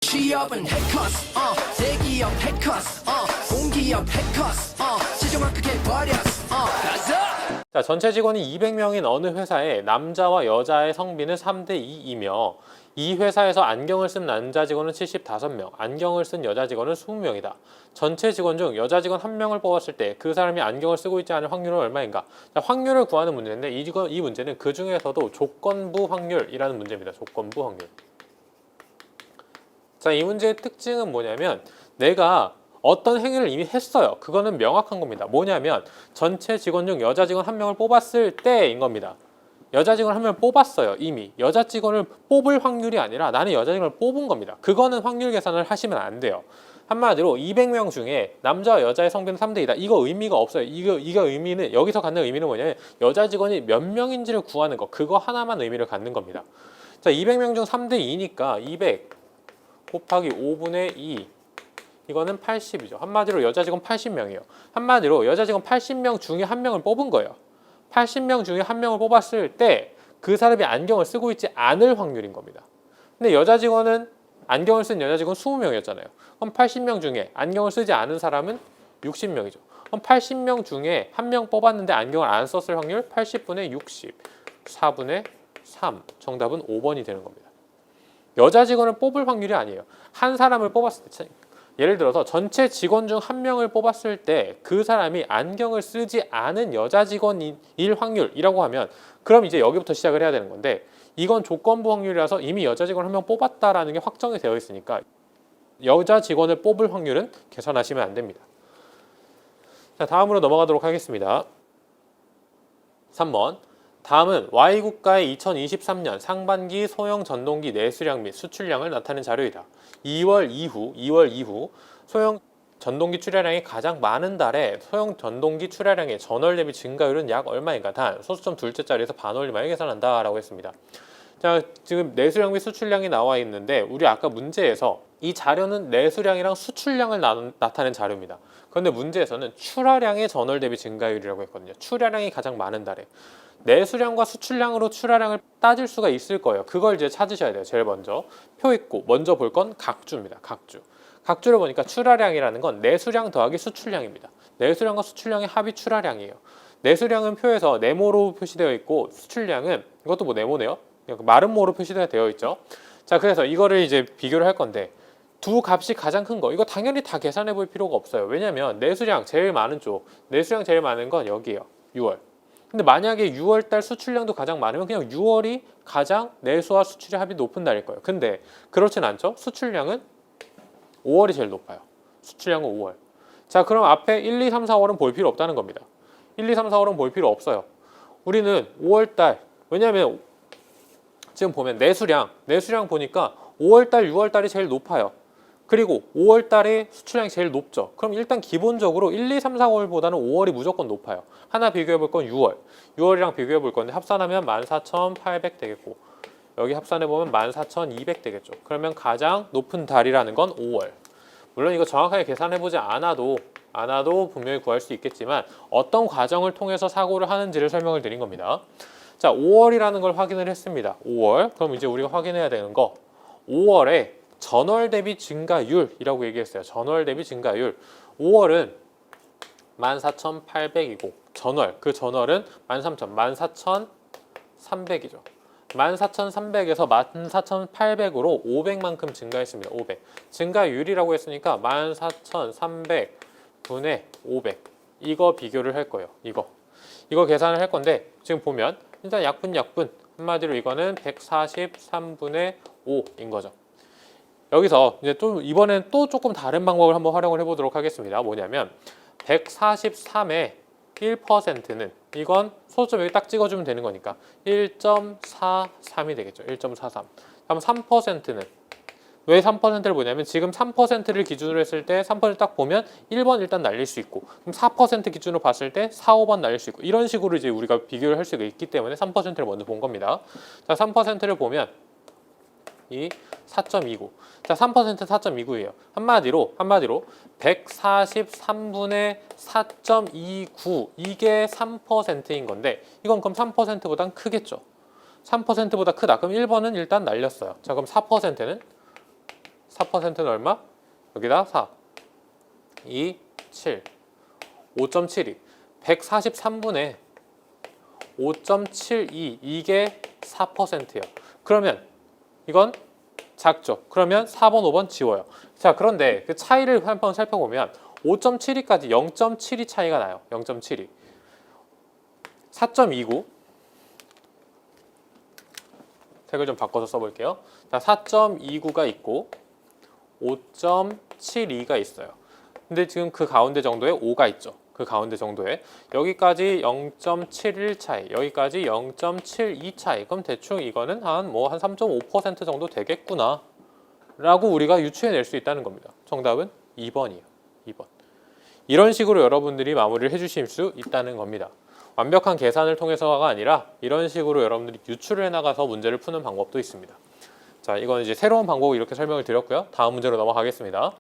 취업은 해커스, 대기업 해커스, 공기업 해커스, 시정을 크게 버렸어, 가자! 자, 전체 직원이 200명인 어느 회사에 남자와 여자의 성비는 3대 2이며 이 회사에서 안경을 쓴 남자 직원은 75명, 안경을 쓴 여자 직원은 20명이다. 전체 직원 중 여자 직원 1명을 뽑았을 때 그 사람이 안경을 쓰고 있지 않은 확률은 얼마인가? 자, 확률을 구하는 문제인데 이 문제는 그 중에서도 조건부 확률이라는 문제입니다. 조건부 확률. 자, 이 문제의 특징은 뭐냐면 내가 어떤 행위를 이미 했어요. 그거는 명확한 겁니다. 뭐냐면 전체 직원 중 여자 직원 1명을 뽑았을 때인 겁니다. 여자 직원 1명을 뽑았어요. 이미 여자 직원을 뽑을 확률이 아니라 나는 여자 직원을 뽑은 겁니다. 그거는 확률 계산을 하시면 안 돼요. 한마디로 200명 중에 남자와 여자의 성비는 3대 2다. 이거 의미가 없어요. 이거 의미는 여기서 갖는 의미는 뭐냐면 여자 직원이 몇 명인지를 구하는 거, 그거 하나만 의미를 갖는 겁니다. 자, 200명 중 3대 2니까 200 곱하기 5분의 2, 이거는 80이죠. 한마디로 여자 직원 80명이에요. 한마디로 여자 직원 80명 중에 1명을 뽑은 거예요. 80명 중에 1명을 뽑았을 때 그 사람이 안경을 쓰고 있지 않을 확률인 겁니다. 근데 여자 직원은 안경을 쓴 여자 직원 20명이었잖아요. 그럼 80명 중에 안경을 쓰지 않은 사람은 60명이죠. 그럼 80명 중에 1명 뽑았는데 안경을 안 썼을 확률 80분의 60, 4분의 3. 정답은 5번이 되는 겁니다. 여자 직원을 뽑을 확률이 아니에요. 한 사람을 뽑았을 때, 예를 들어서 전체 직원 중 1명을 뽑았을 때 그 사람이 안경을 쓰지 않은 여자 직원일 확률이라고 하면 그럼 이제 여기부터 시작을 해야 되는 건데 이건 조건부 확률이라서 이미 여자 직원 1명 뽑았다라는 게 확정이 되어 있으니까 여자 직원을 뽑을 확률은 계산하시면 안 됩니다. 자, 다음으로 넘어가도록 하겠습니다. 3번. 다음은 Y국가의 2023년 상반기 소형 전동기 내수량 및 수출량을 나타낸 자료이다. 2월 이후 소형 전동기 출하량이 가장 많은 달에 소형 전동기 출하량의 전월 대비 증가율은 약 얼마인가? 단 소수점 둘째 자리에서 반올림하여 계산한다 라고 했습니다. 자, 지금 내수량 및 수출량이 나와 있는데 우리 아까 문제에서 이 자료는 내수량이랑 수출량을 나타낸 자료입니다. 그런데 문제에서는 출하량의 전월 대비 증가율이라고 했거든요. 출하량이 가장 많은 달에 내수량과 수출량으로 출하량을 따질 수가 있을 거예요. 그걸 이제 찾으셔야 돼요. 제일 먼저 표 있고 먼저 볼 건 각주입니다. 각주를 보니까 출하량이라는 건 내수량 더하기 수출량입니다. 내수량과 수출량의 합이 출하량이에요. 내수량은 표에서 네모로 표시되어 있고 수출량은 이것도 뭐 네모네요. 마른 모로 표시되어 있죠. 자, 그래서 이거를 이제 비교를 할 건데 두 값이 가장 큰 거 이거 당연히 다 계산해 볼 필요가 없어요. 왜냐면 내수량 제일 많은 쪽, 내수량 제일 많은 건 여기예요. 6월. 근데 만약에 6월달 수출량도 가장 많으면 그냥 6월이 가장 내수와 수출의 합이 높은 달일 거예요. 근데 그렇진 않죠. 수출량은 5월이 제일 높아요. 수출량은 5월. 자, 그럼 앞에 1, 2, 3, 4월은 볼 필요 없다는 겁니다. 1, 2, 3, 4월은 볼 필요 없어요. 우리는 5월달, 왜냐하면 지금 보면 내수량 보니까 5월달, 6월달이 제일 높아요. 그리고 5월달에 수출량이 제일 높죠. 그럼 일단 기본적으로 1, 2, 3, 4월보다는 5월이 무조건 높아요. 하나 비교해 볼 건 6월이랑 비교해 볼 건데 합산하면 14,800 되겠고 여기 합산해 보면 14,200 되겠죠. 그러면 가장 높은 달이라는 건 5월. 물론 이거 정확하게 계산해 보지 않아도 분명히 구할 수 있겠지만 어떤 과정을 통해서 사고를 하는지를 설명을 드린 겁니다. 자, 5월이라는 걸 확인을 했습니다. 5월. 그럼 이제 우리가 확인해야 되는 거 5월에 전월 대비 증가율이라고 얘기했어요. 전월 대비 증가율. 5월은 14,800이고 전월, 그 전월은 14,300이죠. 14,300에서 14,800으로 500만큼 증가했습니다. 500. 증가율이라고 했으니까 14,300분의 500. 이거 비교를 할 거예요. 이거 계산을 할 건데 지금 보면 일단 약분 한마디로 이거는 143분의 5인 거죠. 여기서 이제 또 이번엔 또 조금 다른 방법을 한번 활용을 해보도록 하겠습니다. 뭐냐면 143의 1%는 이건 소수점 여기 딱 찍어주면 되는 거니까 1.43이 되겠죠. 1.43. 그럼 3%는 왜 3%를 보냐면 지금 3%를 기준으로 했을 때 3%를 딱 보면 1번 일단 날릴 수 있고 그럼 4% 기준으로 봤을 때 4, 5번 날릴 수 있고 이런 식으로 이제 우리가 비교를 할 수가 있기 때문에 3%를 먼저 본 겁니다. 자, 3%를 보면 이 4.29. 자, 3% 4.29예요. 한마디로 143분의 4.29 이게 3%인 건데 이건 그럼 3%보단 크겠죠. 3%보다 크다. 그럼 1번은 일단 날렸어요. 자, 그럼 4%는 4%는 얼마? 여기다 4, 2, 7, 5.72, 143분의 5.72 이게 4%예요. 그러면 이건 작죠. 그러면 4번, 5번 지워요. 자, 그런데 그 차이를 한번 살펴보면 5.72까지 0.72 차이가 나요. 0.72. 4.29 색을 좀 바꿔서 써볼게요. 자, 4.29가 있고 5.72가 있어요. 근데 지금 그 가운데 정도에 5가 있죠. 그 가운데 정도에 여기까지 0.71 차이, 여기까지 0.72 차이. 그럼 대충 이거는 한 3.5% 정도 되겠구나 라고 우리가 유추해낼 수 있다는 겁니다. 정답은 2번이에요. 2번. 이런 식으로 여러분들이 마무리를 해주실 수 있다는 겁니다. 완벽한 계산을 통해서가 아니라 이런 식으로 여러분들이 유추를 해나가서 문제를 푸는 방법도 있습니다. 자, 이건 이제 새로운 방법을 이렇게 설명을 드렸고요. 다음 문제로 넘어가겠습니다.